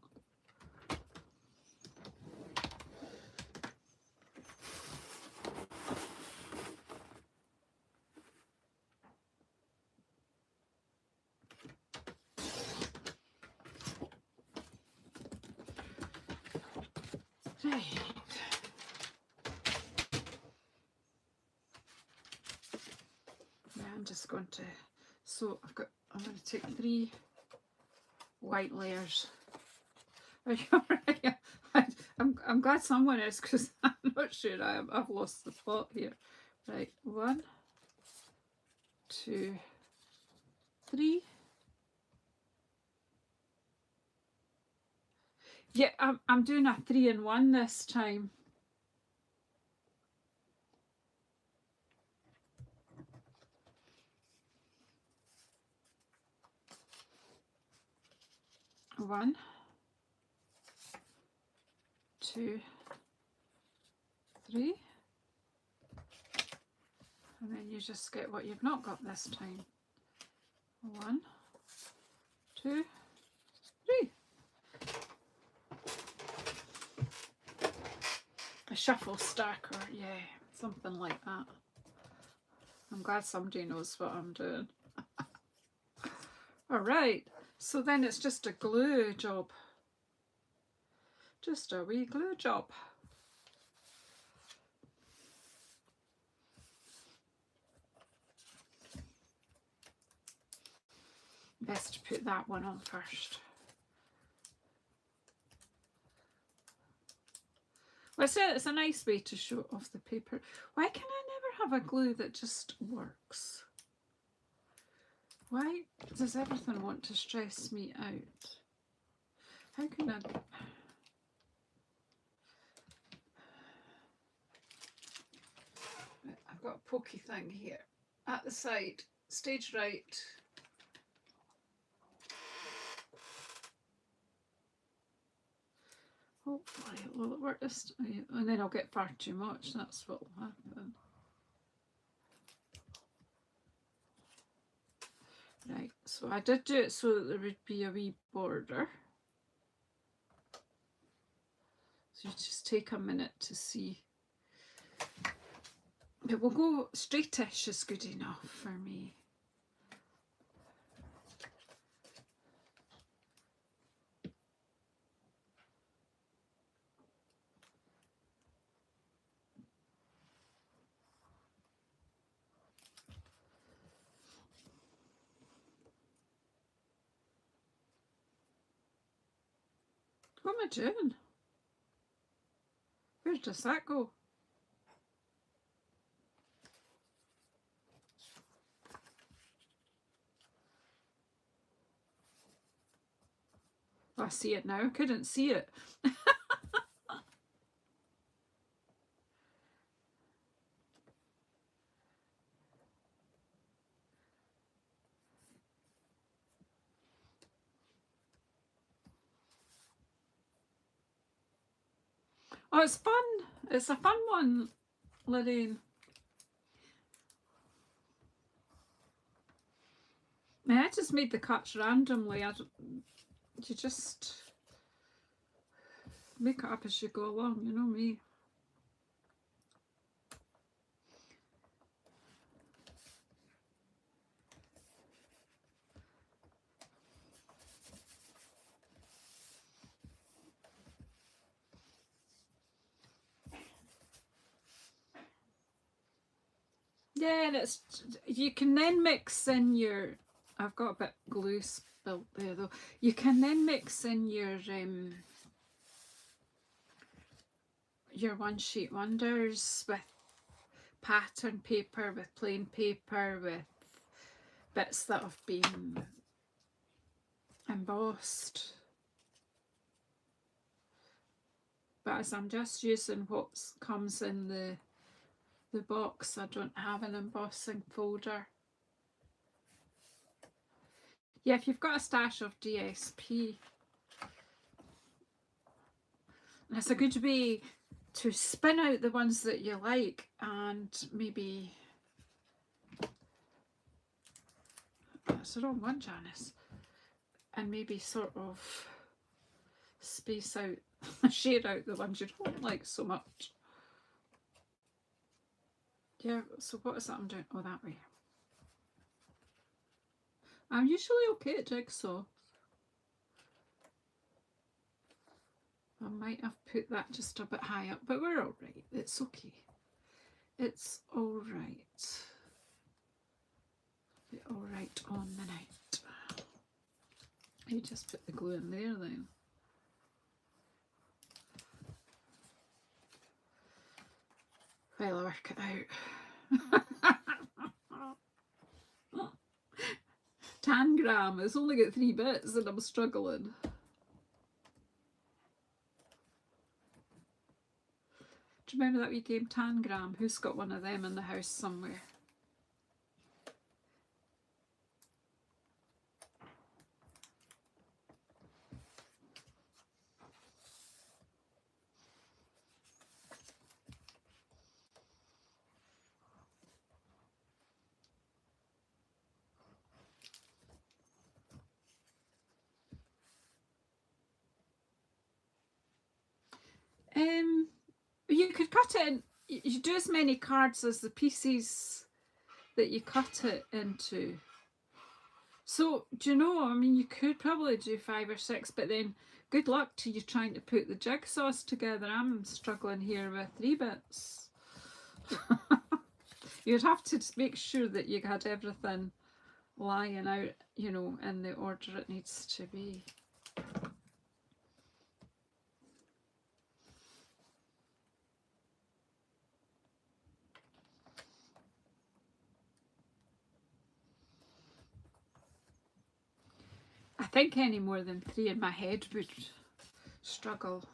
Right. Yeah, I'm just going to, so I'm going to take 3 white layers. Are you alright? I'm glad someone is, because I'm not sure I've lost the plot here. Right, 1, 2, 3. Yeah, I'm doing a 3-in-1 this time. One, 2, 3, and then you just get what you've not got this time. 1, 2, 3. A shuffle stacker, yeah, something like that. I'm glad somebody knows what I'm doing. All right, so then it's just a glue job. Just a wee glue job. Best to put that one on first. Well, it's a nice way to show off the paper. Why can I never have a glue that just works? Why does everything want to stress me out? How can I... I've got a pokey thing here at the side, stage right. Hopefully will it work this time, and then I'll get far too much. That's what will happen. Right, so I did do it so that there would be a wee border. So you just take a minute to see. But we'll go straightish is good enough for me. What am I doing? Where does that go? Oh, I see it now. I couldn't see it. Oh, it's fun. It's a fun one, Lorraine. I just made the cuts randomly. You just make it up as you go along, you know me. Yeah, and it's, you can then mix in your, I've got a bit of glue spilt there though. You can then mix in your one sheet wonders with pattern paper, with plain paper, with bits that have been embossed. But as I'm just using what comes in the box, I don't have an embossing folder. Yeah, if you've got a stash of DSP, that's a good way to spin out the ones that you like and maybe, that's the wrong one, Janice, and maybe sort of space out, share out the ones you don't like so much. Yeah, so what is that I'm doing? Oh, that way. I'm usually okay at jigsaw. I might have put that just a bit high up, but we're all right. It's okay. It's all right. Be all right on the night. You just put the glue in there then. While I work it out. Tangram, it's only got 3 bits and I'm struggling. Do you remember that wee game Tangram? Who's got one of them in the house somewhere? You could cut it in, you do as many cards as the pieces that you cut it into. So, do you know, I mean, you could probably do 5 or 6, but then good luck to you trying to put the jigsaws together. I'm struggling here with 3 bits. You'd have to make sure that you had everything lying out, you know, in the order it needs to be. I think any more than 3 in my head would struggle.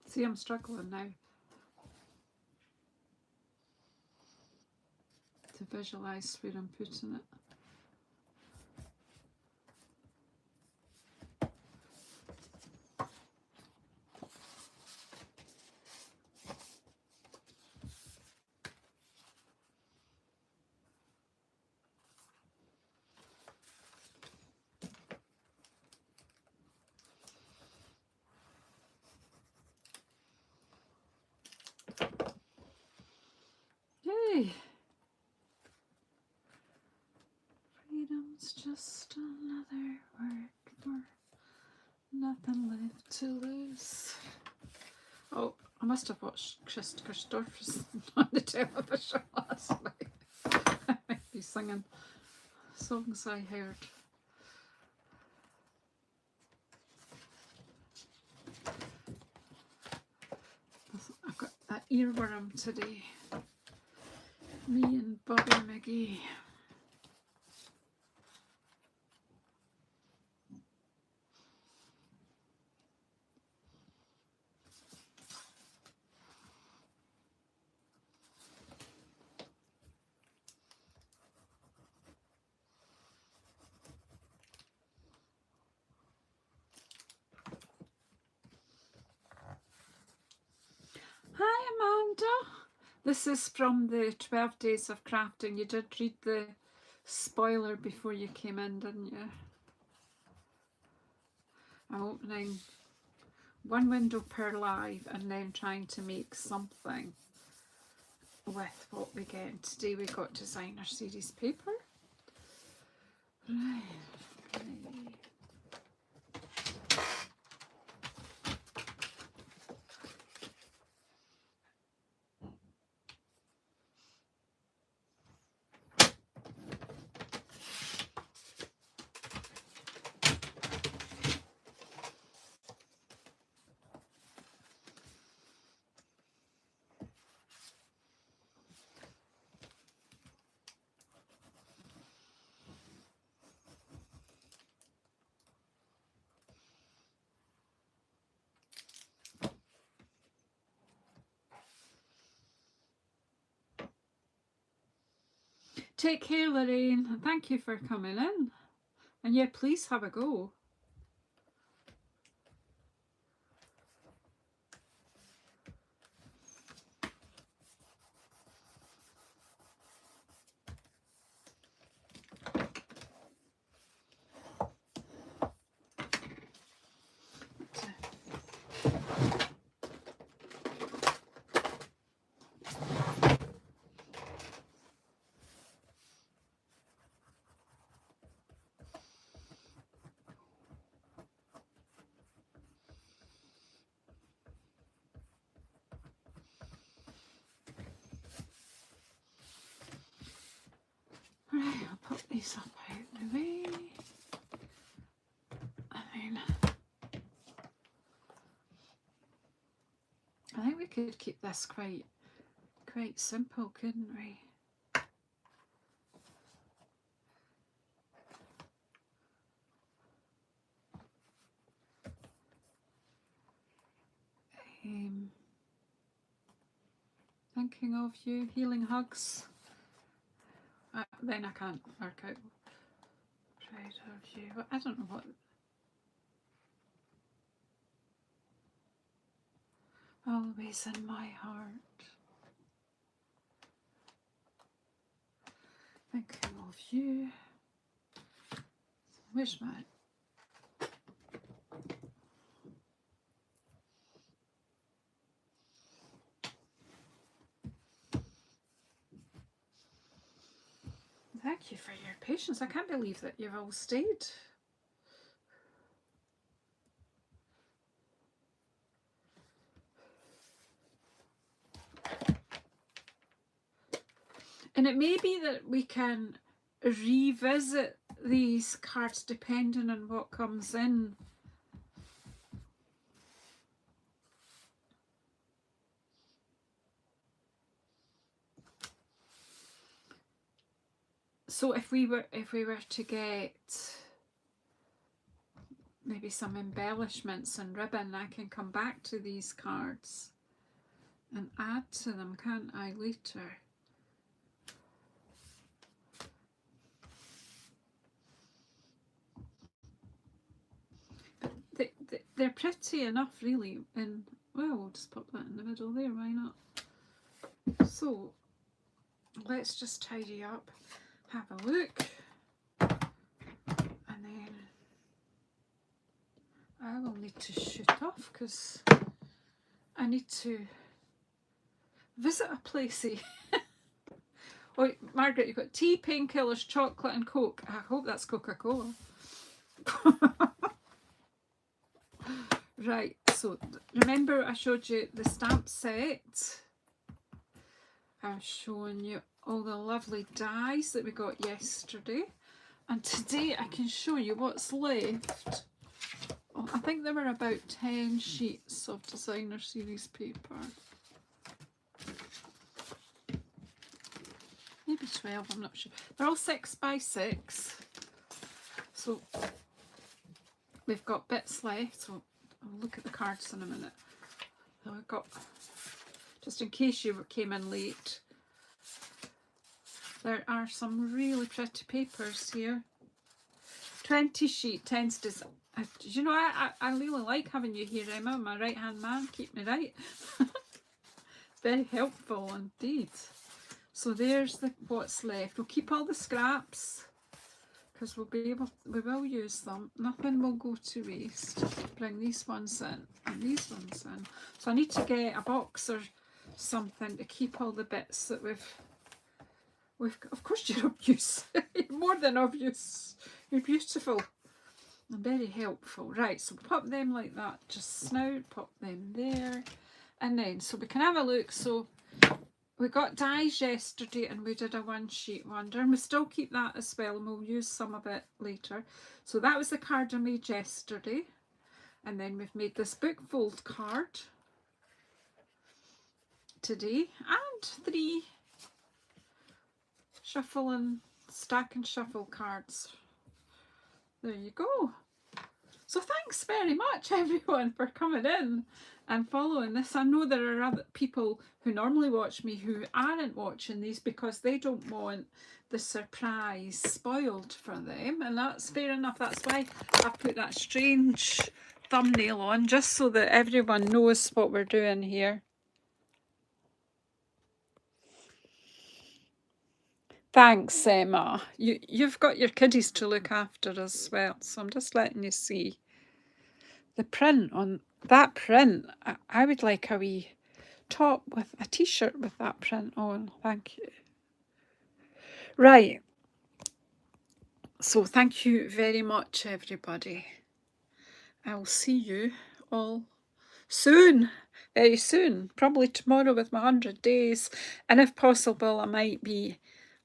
See, I'm struggling now to visualise where I'm putting it. Yay! Freedom's just another word for nothing left to lose. Oh, I must have watched Christopherson on the television last night. I might be singing songs I heard. I've got that earworm today. Me and Bobby McGee. This is from the 12 Days of Crafting. You did read the spoiler before you came in, didn't you? I'm opening one window per live and then trying to make something with what we get. Today we got designer series paper. Right. Take care, Lorraine. Thank you for coming in. And yeah, please have a go. Right, I'll put these up out the way. And then I think we could keep this quite simple, couldn't we? Thinking of you, healing hugs. Then I can't work out. Proud of you. I don't know what. Always in my heart. Thinking of you. Where's my... Thank you for your patience. I can't believe that you've all stayed. And it may be that we can revisit these cards depending on what comes in. So if we were to get maybe some embellishments and ribbon, I can come back to these cards and add to them, can't I, later? They're pretty enough, really, and well, we'll just pop that in the middle there, why not? So let's just tidy up, have a look, and then I will need to shoot off because I need to visit a placey. Oh, Margaret, you've got tea, painkillers, chocolate and Coke. I hope that's Coca-Cola. Right, so remember I showed you the stamp set. I'm showing you all the lovely dies that we got yesterday. And today I can show you what's left. Oh, I think there were about 10 sheets of designer series paper. Maybe 12, I'm not sure. They're all 6 by 6. So we've got bits left. So I'll look at the cards in a minute. So we've got, just in case you came in late, there are some really pretty papers here. 20 sheet tends to, you know, I really like having you here, Emma, my right hand man, keep me right. Very helpful indeed. So there's what's left. We'll keep all the scraps because we will use them. Nothing will go to waste. Bring these ones in and these ones in. So I need to get a box or something to keep all the bits that we've of course you're of use. You're more than of use. You're beautiful and very helpful. Right, so pop them like that just now, pop them there, and then so we can have a look. So we got dies yesterday and we did a one sheet wonder, and we still keep that as well, and we'll use some of it later. So that was the card I made yesterday, and then we've made this book fold card today, and 3 shuffle and stack and shuffle cards. There you go. So thanks very much everyone for coming in and following this. I know there are other people who normally watch me who aren't watching these because they don't want the surprise spoiled for them, and that's fair enough. That's why I put that strange thumbnail on, just so that everyone knows what we're doing here. Thanks, Emma. You've got your kiddies to look after as well, so I'm just letting you see the print on that print. I would like a wee top with a t-shirt with that print on. Thank you. Right. So thank you very much, everybody. I'll see you all soon, very soon, probably tomorrow with my 100 days, and if possible I might be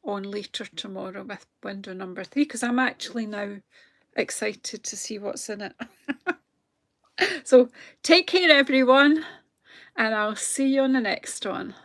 on later tomorrow with window number 3 because I'm actually now excited to see what's in it. So take care everyone, and I'll see you on the next one.